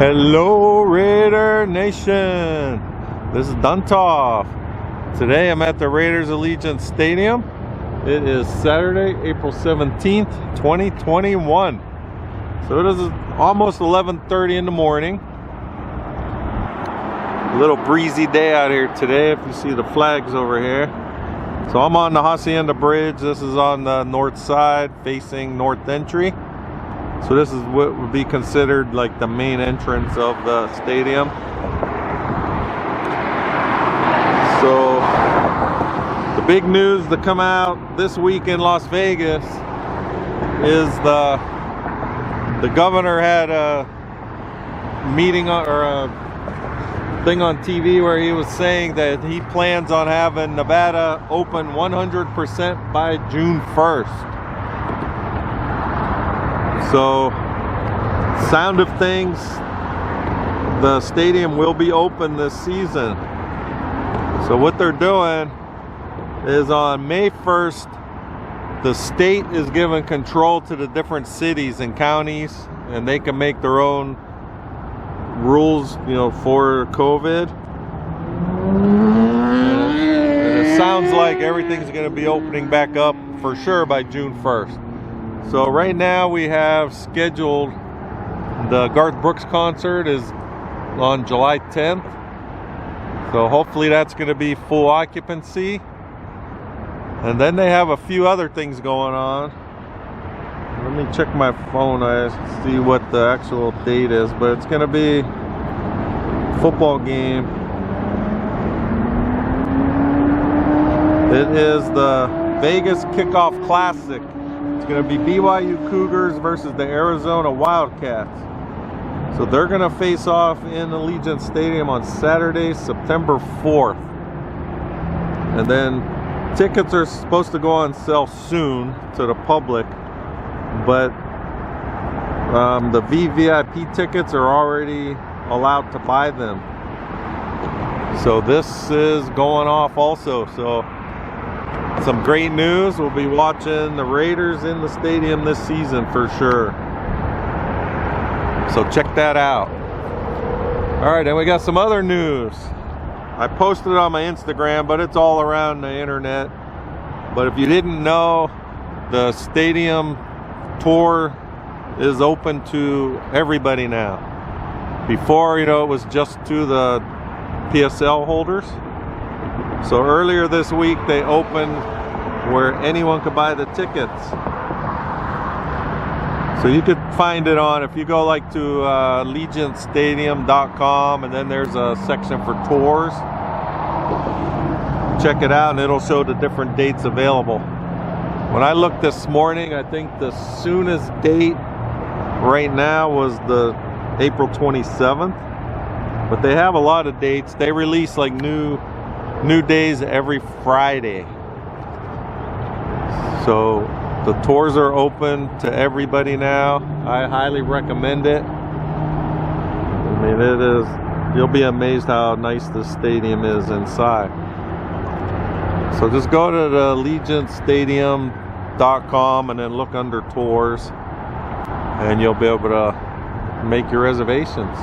Hello Raider Nation, this is Duntov. Today I'm at the Raiders Allegiant Stadium. It is Saturday, April 17th, 2021. So it is almost 11:30 in the morning. A little breezy day out here today, if you see the flags over here. So I'm on the Hacienda Bridge. This is on the north side facing North Entry. So this is what would be considered like the main entrance of the stadium. So the big news to come out this week in Las Vegas is the governor had a meeting or a thing on TV where he was saying that he plans on having Nevada open 100% by June 1st. So, sound of things, the stadium will be open this season. So what they're doing is on May 1st, the state is giving control to the different cities and counties, and they can make their own rules, you know, for COVID. And it sounds like everything's going to be opening back up for sure by June 1st. So right now we have scheduled the Garth Brooks concert is on July 10th. So hopefully that's going to be full occupancy. And then they have a few other things going on. Let me check my phone. I see what the actual date is, but it's going to be a football game. It is the Vegas Kickoff Classic. It's going to be BYU Cougars versus the Arizona Wildcats. So they're going to face off in Allegiant Stadium on Saturday, September 4th. And then tickets are supposed to go on sale soon to the public. But the VVIP tickets are already allowed to buy them. So this is going off also. So some great news. We'll be watching the Raiders in the stadium this season for sure. So check that out. Alright, and we got some other news. I posted it on my Instagram, but it's all around the internet. But if you didn't know, the stadium tour is open to everybody now. Before, you know, it was just to the PSL holders. So earlier this week they opened where anyone could buy the tickets. So you could find it on, if you go like to allegiantstadium.com, and then there's a section for tours. Check it out and it'll show the different dates available. When I looked this morning, I think the soonest date right now was the April 27th. But they have a lot of dates. They release like new days every Friday. So the tours are open to everybody now. I highly recommend it. I mean, it is, you'll be amazed how nice the stadium is inside. So just go to the allegiantstadium.com and then look under tours, and you'll be able to make your reservations.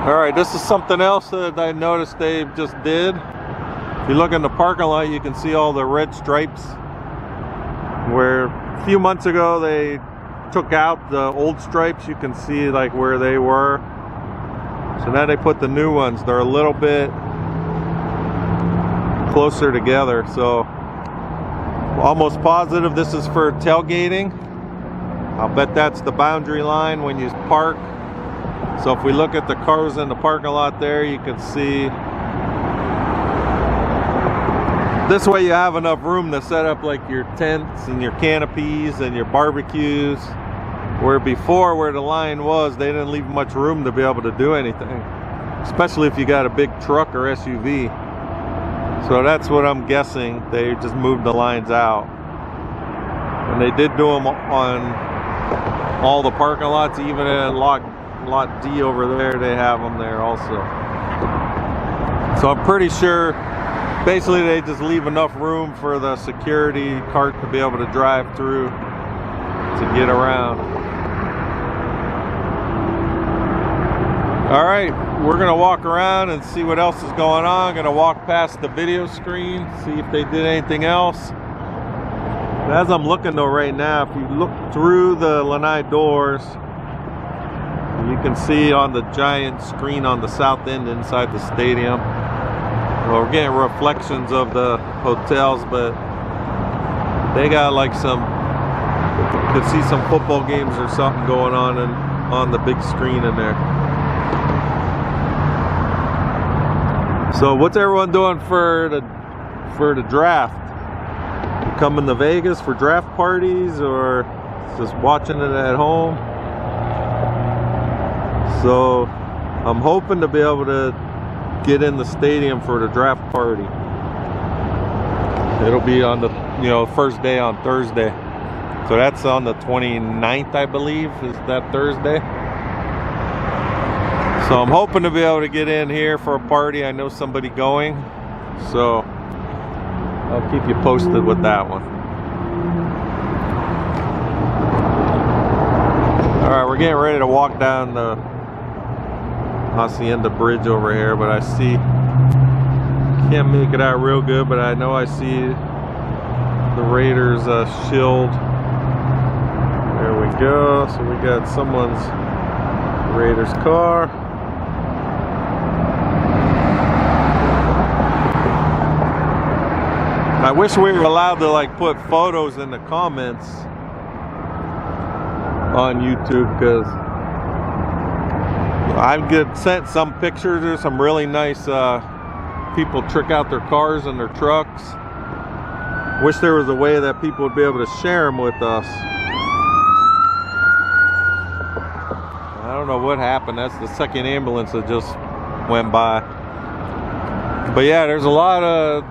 Alright, this is something else that I noticed they just did. If you look in the parking lot, you can see all the red stripes, where a few months ago they took out the old stripes. You can see like where they were. So now they put the new ones. They're a little bit closer together. So almost positive this is for tailgating. I'll bet that's the boundary line when you park. So if we look at the cars in the parking lot there, you can see this way you have enough room to set up like your tents and your canopies and your barbecues. Where before, where the line was, they didn't leave much room to be able to do anything, especially if you got a big truck or SUV. So that's what I'm guessing. They just moved the lines out. And they did do them on all the parking lots, even in lot D over there, they have them there also. So I'm pretty sure basically they just leave enough room for the security cart to be able to drive through to get around. All right, we're gonna walk around and see what else is going on. Gonna walk past the video screen, see if they did anything else. As I'm looking though right now, if you look through the lanai doors, you can see on the giant screen on the south end inside the stadium. Well, we're getting reflections of the hotels, but they got like some, you could see some football games or something going on the big screen in there. So what's everyone doing for the draft? You coming to Vegas for draft parties or just watching it at home? So I'm hoping to be able to get in the stadium for the draft party. It'll be on the first day on Thursday. So that's on the 29th, I believe, is that Thursday. So I'm hoping to be able to get in here for a party. I know somebody going, so I'll keep you posted with that one. All right, we're getting ready to walk down the Hacienda Bridge over here, but I see, can't make it out real good, but I know I see the Raiders shield. There we go. So we got someone's Raiders car. I wish we were allowed to like put photos in the comments on YouTube, because I get sent some pictures. There's some really nice people trick out their cars and their trucks. Wish there was a way that people would be able to share them with us. I don't know what happened. That's the second ambulance that just went by. But yeah, there's a lot of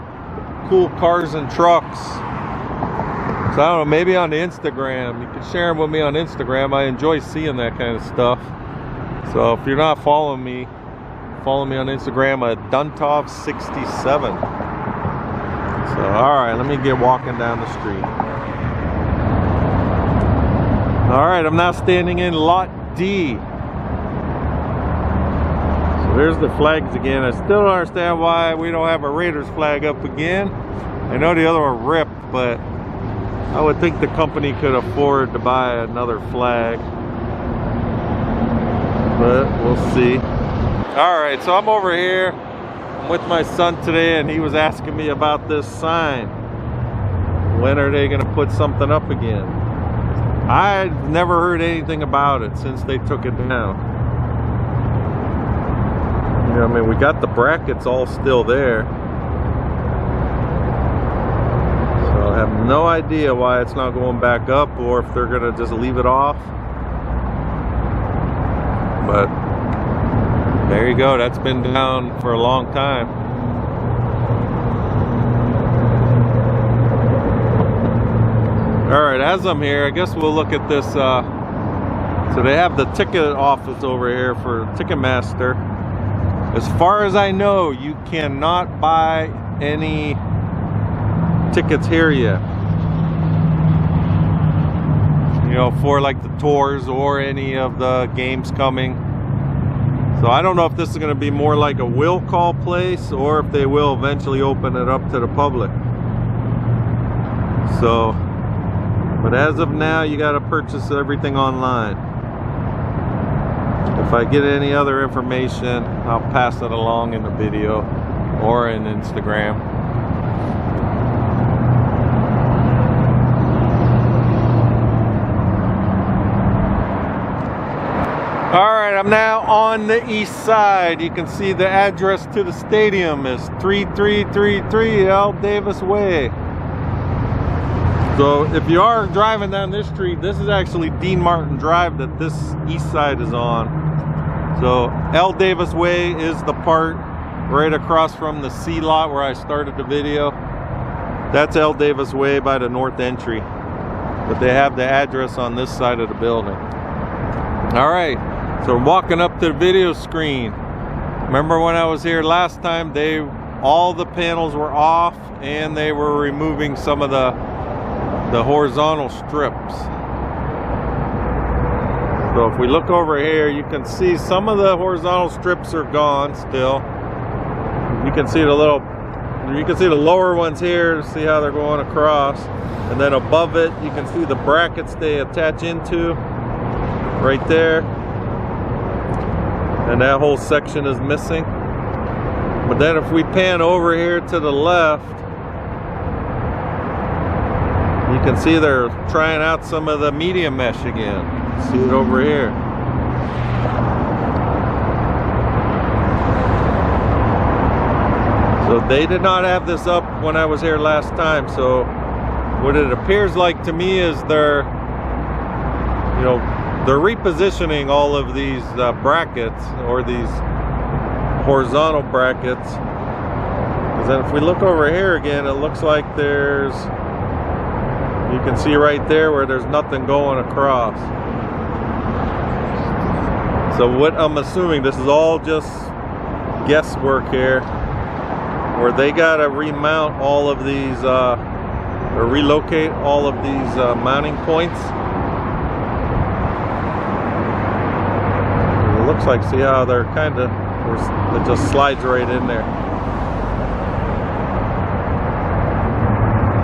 cool cars and trucks. So I don't know, maybe on the Instagram, you can share them with me on Instagram. I enjoy seeing that kind of stuff. So if you're not following me, follow me on Instagram at Duntov67. So alright, let me get walking down the street. Alright, I'm now standing in lot D. So there's the flags again. I still don't understand why we don't have a Raiders flag up again. I know the other one ripped, but I would think the company could afford to buy another flag. But we'll see. Alright, so I'm over here. I'm with my son today, and he was asking me about this sign. When are they going to put something up again? I've never heard anything about it since they took it down. I mean, we got the brackets all still there. So I have no idea why it's not going back up, or if they're going to just leave it off. But there you go, that's been down for a long time. Alright, as I'm here, I guess we'll look at this. So they have the ticket office over here for Ticketmaster. As far as I know, you cannot buy any tickets here yet. For like the tours or any of the games coming. So I don't know if this is going to be more like a will call place, or if they will eventually open it up to the public. So, but as of now, you got to purchase everything online. If I get any other information, I'll pass it along in the video or in Instagram. Alright, I'm now on the east side. You can see the address to the stadium is 3333 L. Davis Way. So if you are driving down this street, this is actually Dean Martin Drive that this east side is on. So L. Davis Way is the part right across from the C lot where I started the video. That's L. Davis Way by the north entry. But they have the address on this side of the building. Alright. So we're walking up to the video screen. Remember when I was here last time, all the panels were off and they were removing some of the horizontal strips. So if we look over here, you can see some of the horizontal strips are gone still. You can see the lower ones here, see how they're going across. And then above it, you can see the brackets they attach into right there. And that whole section is missing. But then if we pan over here to the left, you can see they're trying out some of the media mesh again. See it over here. So they did not have this up when I was here last time. So what it appears like to me is they're repositioning all of these brackets, or these horizontal brackets. Because then if we look over here again, it looks like you can see right there where there's nothing going across. So what I'm assuming, this is all just guesswork here, where they gotta remount all of these, or relocate all of these mounting points. It looks like, see how they're kind of, it just slides right in there.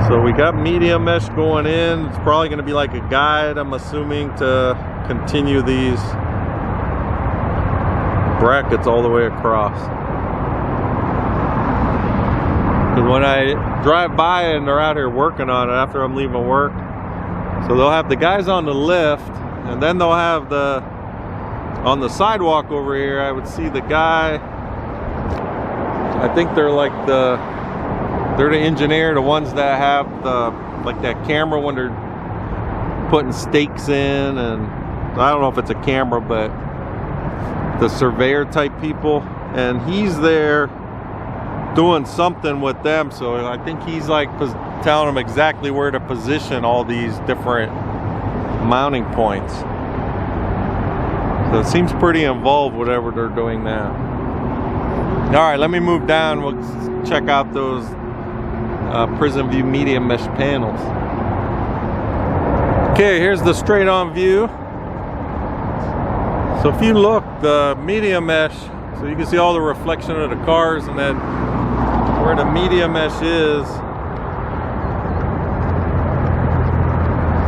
So we got media mesh going in. It's probably going to be like a guide, I'm assuming, to continue these brackets all the way across. Because when I drive by and they're out here working on it after I'm leaving work, so they'll have the guys on the lift, and then they'll have on the sidewalk over here, I would see the guy, I think they're like they're the engineer, the ones that have like that camera when they're putting stakes in, and I don't know if it's a camera, but the surveyor type people, and he's there doing something with them. So I think he's like telling them exactly where to position all these different mounting points. So it seems pretty involved, whatever they're doing now. All right, let me move down. We'll check out those Prism View media mesh panels. Okay, here's the straight on view. So if you look, the media mesh, so you can see all the reflection of the cars, and then where the media mesh is,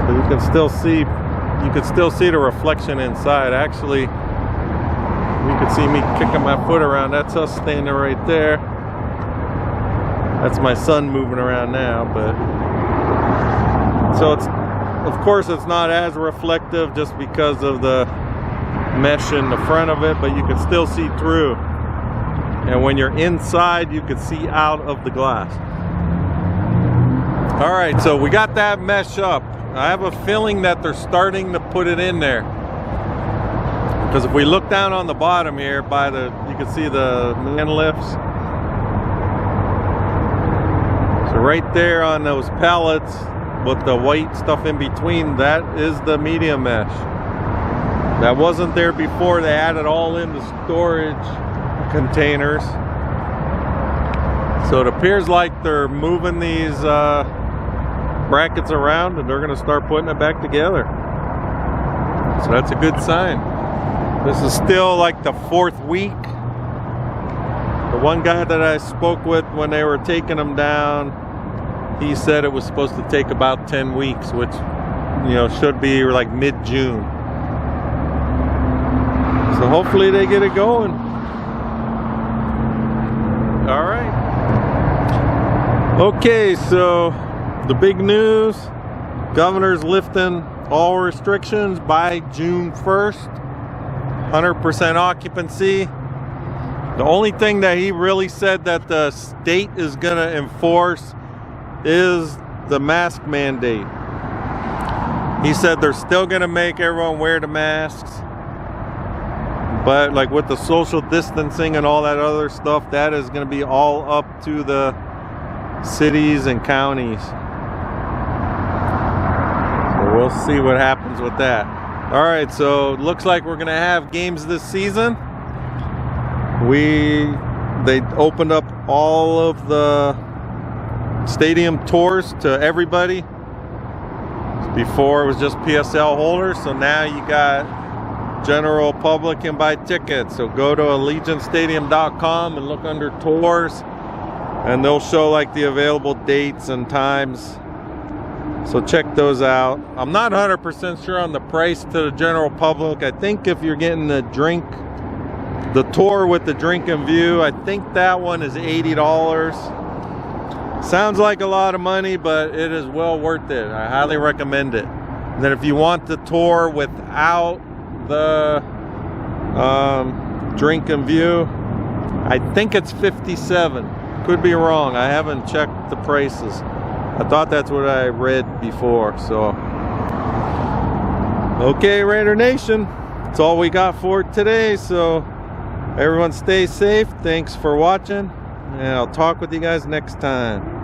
so you can still see the reflection inside. Actually, you can see me kicking my foot around. That's us standing right there. That's my son moving around now. But so it's, of course, it's not as reflective just because of the mesh in the front of it, but you can still see through. And when you're inside, you can see out of the glass. All right, so we got that mesh up. I have a feeling that they're starting to put it in there. Because if we look down on the bottom here by you can see the man lifts. So right there on those pallets with the white stuff in between, that is the media mesh. That wasn't there before. They added all in the storage containers. So it appears like they're moving these brackets around, and they're going to start putting it back together. So that's a good sign. This is still like the 4th week. The one guy that I spoke with when they were taking them down, he said it was supposed to take about 10 weeks, which, should be like mid-June. So hopefully they get it going. All right. Okay, so the big news, governor's lifting all restrictions by June 1st. 100% occupancy. The only thing that he really said that the state is going to enforce is the mask mandate. He said they're still going to make everyone wear the masks, but like with the social distancing and all that other stuff, that is going to be all up to the cities and counties. So we'll see what happens with that. All right, so it looks like we're going to have games this season. They opened up all of the stadium tours to everybody. Before it was just PSL holders, so now you got general public can buy tickets. So go to allegiantstadium.com and look under tours, and they'll show like the available dates and times. So check those out. I'm not 100% sure on the price to the general public. I think if you're getting the tour with the drink and view, I think that one is $80. Sounds like a lot of money, but it is well worth it. I highly recommend it. And then if you want the tour without the drink and view, I think it's $57. Could be wrong. I haven't checked the prices. I thought that's what I read before. So okay, Raider Nation, that's all we got for today. So everyone stay safe. Thanks for watching, and I'll talk with you guys next time.